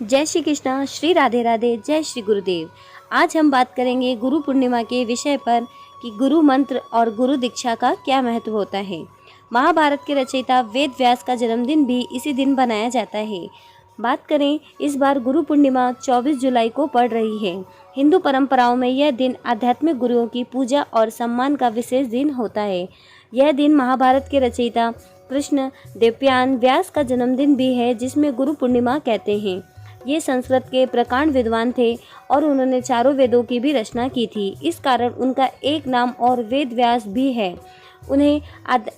जय श्री कृष्णा, श्री राधे राधे, जय श्री गुरुदेव। आज हम बात करेंगे गुरु पूर्णिमा के विषय पर कि गुरु मंत्र और गुरु दीक्षा का क्या महत्व होता है। महाभारत के रचयिता वेद व्यास का जन्मदिन भी इसी दिन बनाया जाता है। बात करें, इस बार गुरु पूर्णिमा 24 जुलाई को पड़ रही है। हिंदू परंपराओं में यह दिन आध्यात्मिक गुरुओं की पूजा और सम्मान का विशेष दिन होता है। यह दिन महाभारत के रचयिता कृष्ण देवयान व्यास का जन्मदिन भी है, जिसमें गुरु पूर्णिमा कहते हैं। ये संस्कृत के प्रकांड विद्वान थे और उन्होंने चारों वेदों की भी रचना की थी। इस कारण उनका एक नाम और वेद व्यास भी है। उन्हें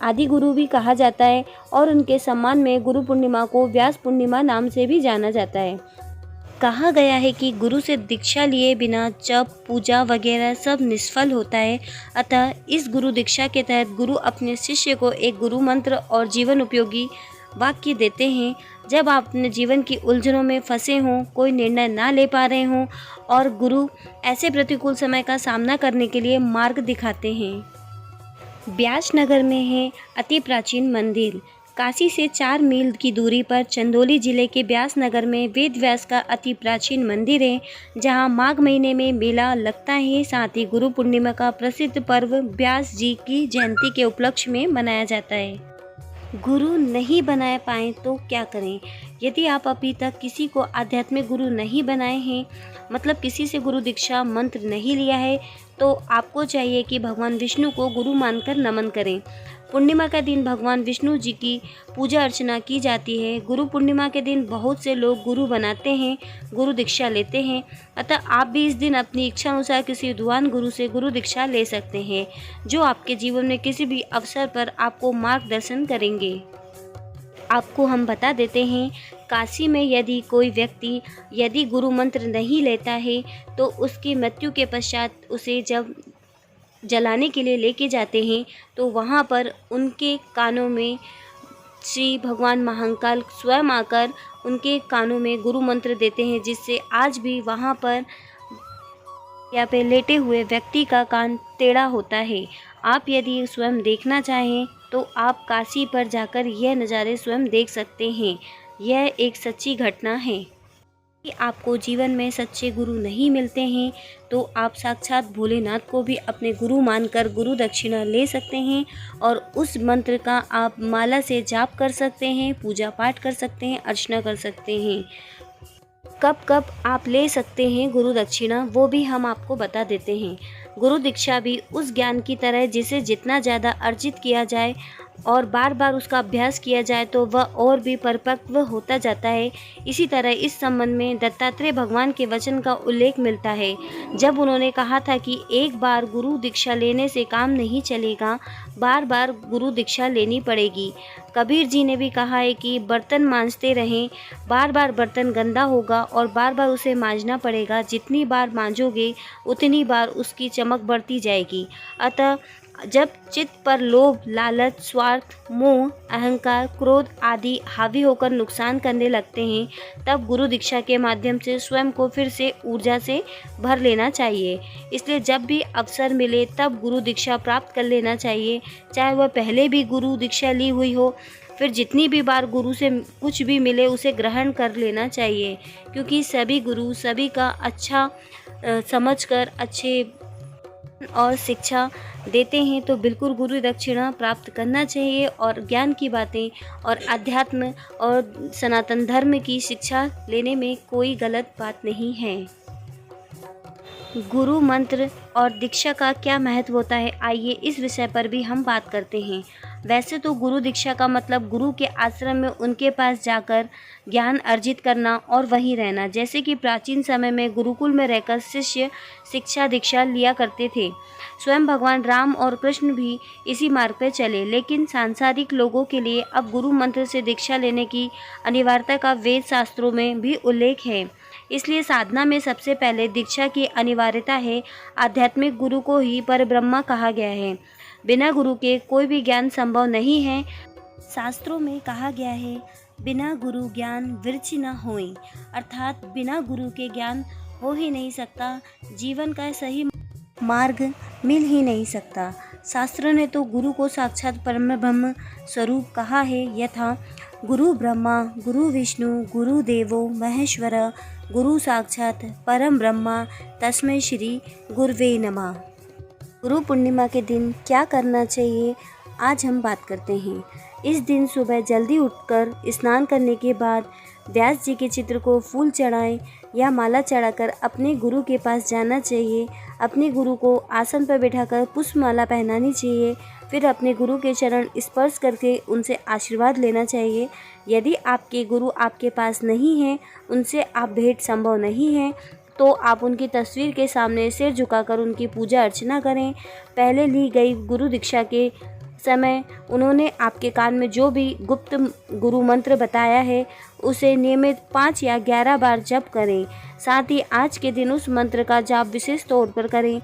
आदि गुरु भी कहा जाता है और उनके सम्मान में गुरु पूर्णिमा को व्यास पूर्णिमा नाम से भी जाना जाता है। कहा गया है कि गुरु से दीक्षा लिए बिना जप, पूजा वगैरह सब निष्फल होता है। अतः इस गुरु दीक्षा के तहत गुरु अपने शिष्य को एक गुरु मंत्र और जीवन उपयोगी वाक्य देते हैं। जब आप अपने जीवन की उलझनों में फंसे हों, कोई निर्णय ना ले पा रहे हों, और गुरु ऐसे प्रतिकूल समय का सामना करने के लिए मार्ग दिखाते हैं। ब्यास नगर में है अति प्राचीन मंदिर। काशी से 4 मील की दूरी पर चंदौली जिले के ब्यास नगर में वेद व्यास का अति प्राचीन मंदिर है, जहां माघ महीने में मेला लगता है। साथ ही गुरु पूर्णिमा का प्रसिद्ध पर्व व्यास जी की जयंती के उपलक्ष्य में मनाया जाता है। गुरु नहीं बना पाएँ तो क्या करें? यदि आप अभी तक किसी को आध्यात्मिक गुरु नहीं बनाए हैं, मतलब किसी से गुरु दीक्षा मंत्र नहीं लिया है, तो आपको चाहिए कि भगवान विष्णु को गुरु मानकर नमन करें। पूर्णिमा का दिन भगवान विष्णु जी की पूजा अर्चना की जाती है। गुरु पूर्णिमा के दिन बहुत से लोग गुरु बनाते हैं, गुरु दीक्षा लेते हैं। अतः आप भी इस दिन अपनी इच्छा अनुसार किसी विद्वान गुरु से गुरु दीक्षा ले सकते हैं, जो आपके जीवन में किसी भी अवसर पर आपको मार्गदर्शन करेंगे। आपको हम बता देते हैं, काशी में यदि कोई व्यक्ति यदि गुरु मंत्र नहीं लेता है, तो उसकी मृत्यु के पश्चात उसे जब जलाने के लिए लेके जाते हैं, तो वहाँ पर उनके कानों में श्री भगवान महाकाल स्वयं आकर उनके कानों में गुरु मंत्र देते हैं, जिससे आज भी वहाँ पर या पे लेटे हुए व्यक्ति का कान टेढ़ा होता है। आप यदि स्वयं देखना चाहें तो आप काशी पर जाकर यह नज़ारे स्वयं देख सकते हैं। यह एक सच्ची घटना है। कि आपको जीवन में सच्चे गुरु नहीं मिलते हैं, तो आप साक्षात भोलेनाथ को भी अपने गुरु मानकर गुरु दक्षिणा ले सकते हैं और उस मंत्र का आप माला से जाप कर सकते हैं, पूजा पाठ कर सकते हैं, अर्चना कर सकते हैं। कब कब आप ले सकते हैं गुरु दक्षिणा, वो भी हम आपको बता देते हैं। गुरु दीक्षा भी उस ज्ञान की तरह जिसे जितना ज़्यादा अर्जित किया जाए और बार बार उसका अभ्यास किया जाए तो वह और भी परिपक्व होता जाता है। इसी तरह इस संबंध में दत्तात्रेय भगवान के वचन का उल्लेख मिलता है, जब उन्होंने कहा था कि एक बार गुरु दीक्षा लेने से काम नहीं चलेगा, बार बार गुरु दीक्षा लेनी पड़ेगी। कबीर जी ने भी कहा है कि बर्तन मांजते रहें, बार बार बर्तन गंदा होगा और बार बार उसे मांजना पड़ेगा। जितनी बार मांजोगे उतनी बार उसकी चमक बढ़ती जाएगी। अतः जब चित्त पर लोभ, लालच, स्वार्थ, मोह, अहंकार, क्रोध आदि हावी होकर नुकसान करने लगते हैं, तब गुरु दीक्षा के माध्यम से स्वयं को फिर से ऊर्जा से भर लेना चाहिए। इसलिए जब भी अवसर मिले तब गुरु दीक्षा प्राप्त कर लेना चाहिए, चाहे वह पहले भी गुरु दीक्षा ली हुई हो। फिर जितनी भी बार गुरु से कुछ भी मिले उसे ग्रहण कर लेना चाहिए, क्योंकि सभी गुरु सभी का अच्छा समझकर अच्छे और शिक्षा देते हैं, तो बिल्कुल गुरु दक्षिणा प्राप्त करना चाहिए। और ज्ञान की बातें और अध्यात्म और सनातन धर्म की शिक्षा लेने में कोई गलत बात नहीं है। गुरु मंत्र और दीक्षा का क्या महत्व होता है, आइए इस विषय पर भी हम बात करते हैं। वैसे तो गुरु दीक्षा का मतलब गुरु के आश्रम में उनके पास जाकर ज्ञान अर्जित करना और वहीं रहना। जैसे कि प्राचीन समय में गुरुकुल में रहकर शिष्य शिक्षा दीक्षा लिया करते थे। स्वयं भगवान राम और कृष्ण भी इसी मार्ग पर चले, लेकिन सांसारिक लोगों के लिए अब गुरु मंत्र से दीक्षा लेने की अनिवार्यता का वेद शास्त्रों में भी उल्लेख है। इसलिए साधना में सबसे पहले दीक्षा की अनिवार्यता है। आध्यात्मिक गुरु को ही परब्रह्म कहा गया है। बिना गुरु के कोई भी ज्ञान संभव नहीं है। शास्त्रों में कहा गया है, बिना गुरु ज्ञान विरचि न होई, अर्थात बिना गुरु के ज्ञान हो ही नहीं सकता, जीवन का सही मार्ग मिल ही नहीं सकता। शास्त्र ने तो गुरु को साक्षात परम ब्रह्म स्वरूप कहा है। यथा गुरु ब्रह्मा गुरु विष्णु गुरु देवो महेश्वर गुरु साक्षात परम ब्रह्मा तस्मै श्री गुरुवे नमः। गुरु पूर्णिमा के दिन क्या करना चाहिए, आज हम बात करते हैं। इस दिन सुबह जल्दी उठकर स्नान करने के बाद व्यास जी के चित्र को फूल चढ़ाएं या माला चढ़ाकर अपने गुरु के पास जाना चाहिए। अपने गुरु को आसन पर बैठाकर पुष्पमाला पहनानी चाहिए। फिर अपने गुरु के चरण स्पर्श करके उनसे आशीर्वाद लेना चाहिए। यदि आपके गुरु आपके पास नहीं हैं, उनसे आप भेंट संभव नहीं है, तो आप उनकी तस्वीर के सामने सिर झुकाकर उनकी पूजा अर्चना करें। पहले ली गई गुरु दीक्षा के समय उन्होंने आपके कान में जो भी गुप्त गुरु मंत्र बताया है उसे नियमित 5 या 11 बार जप करें। साथ ही आज के दिन उस मंत्र का जाप विशेष तौर पर करें।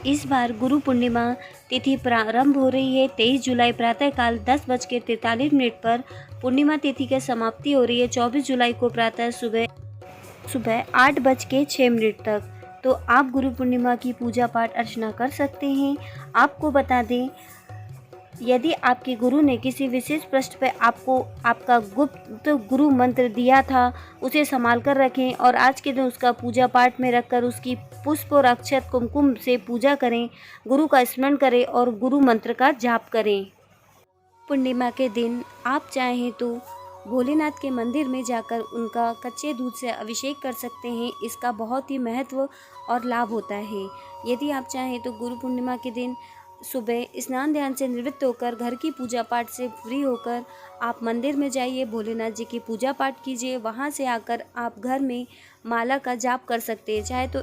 इस बार गुरु पूर्णिमा तिथि प्रारंभ हो रही है 23 जुलाई प्रातःकाल 10:43 पर। पूर्णिमा तिथि की समाप्ति हो रही है 24 जुलाई को प्रातः सुबह 8:06 तक। तो आप गुरु पूर्णिमा की पूजा पाठ अर्चना कर सकते हैं। आपको बता दें, यदि आपके गुरु ने किसी विशेष पृष्ठ पर आपको आपका गुप्त गुरु मंत्र दिया था, उसे संभाल कर रखें और आज के दिन उसका पूजा पाठ में रखकर उसकी पुष्प और अक्षत कुमकुम से पूजा करें, गुरु का स्मरण करें और गुरु मंत्र का जाप करें। पूर्णिमा के दिन आप चाहें तो भोलेनाथ के मंदिर में जाकर उनका कच्चे दूध से अभिषेक कर सकते हैं। इसका बहुत ही महत्व और लाभ होता है। यदि आप चाहें तो गुरु पूर्णिमा के दिन सुबह स्नान ध्यान से निवृत्त होकर घर की पूजा पाठ से फ्री होकर आप मंदिर में जाइए, भोलेनाथ जी की पूजा पाठ कीजिए। वहाँ से आकर आप घर में माला का जाप कर सकते हैं। चाहे तो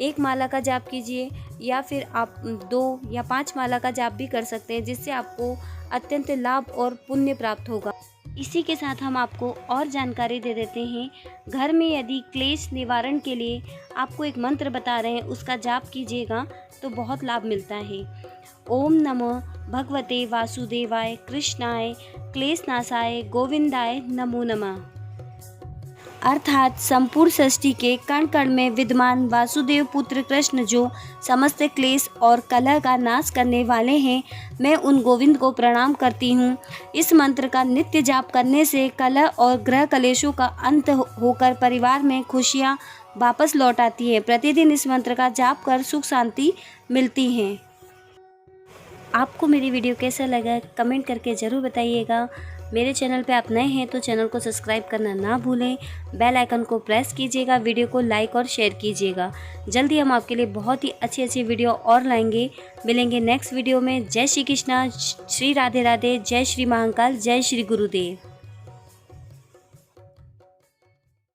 एक माला का जाप कीजिए या फिर आप 2 या 5 माला का जाप भी कर सकते हैं, जिससे आपको अत्यंत लाभ और पुण्य प्राप्त होगा। इसी के साथ हम आपको और जानकारी दे देते हैं। घर में यदि क्लेश निवारण के लिए आपको एक मंत्र बता रहे हैं, उसका जाप कीजिएगा तो बहुत लाभ मिलता है। ओम नमो भगवते वासुदेवाय कृष्णाय क्लेशनाशाय गोविंदाय नमो नमः। अर्थात संपूर्ण सृष्टि के कण कण में विद्यमान वासुदेव पुत्र कृष्ण जो समस्त क्लेश और कलह का नाश करने वाले हैं, मैं उन गोविंद को प्रणाम करती हूँ। इस मंत्र का नित्य जाप करने से कलह और ग्रह कलेशों का अंत होकर परिवार में खुशियाँ वापस लौट आती हैं। प्रतिदिन इस मंत्र का जाप कर सुख शांति मिलती है। आपको मेरी वीडियो कैसा लगा कमेंट करके ज़रूर बताइएगा। मेरे चैनल पे आप नए हैं तो चैनल को सब्सक्राइब करना ना भूलें। बेल आइकन को प्रेस कीजिएगा, वीडियो को लाइक और शेयर कीजिएगा। जल्दी हम आपके लिए बहुत ही अच्छी वीडियो और लाएंगे। मिलेंगे नेक्स्ट वीडियो में। जय श्री कृष्णा, श्री राधे राधे, जय श्री महाकाल, जय श्री गुरुदेव।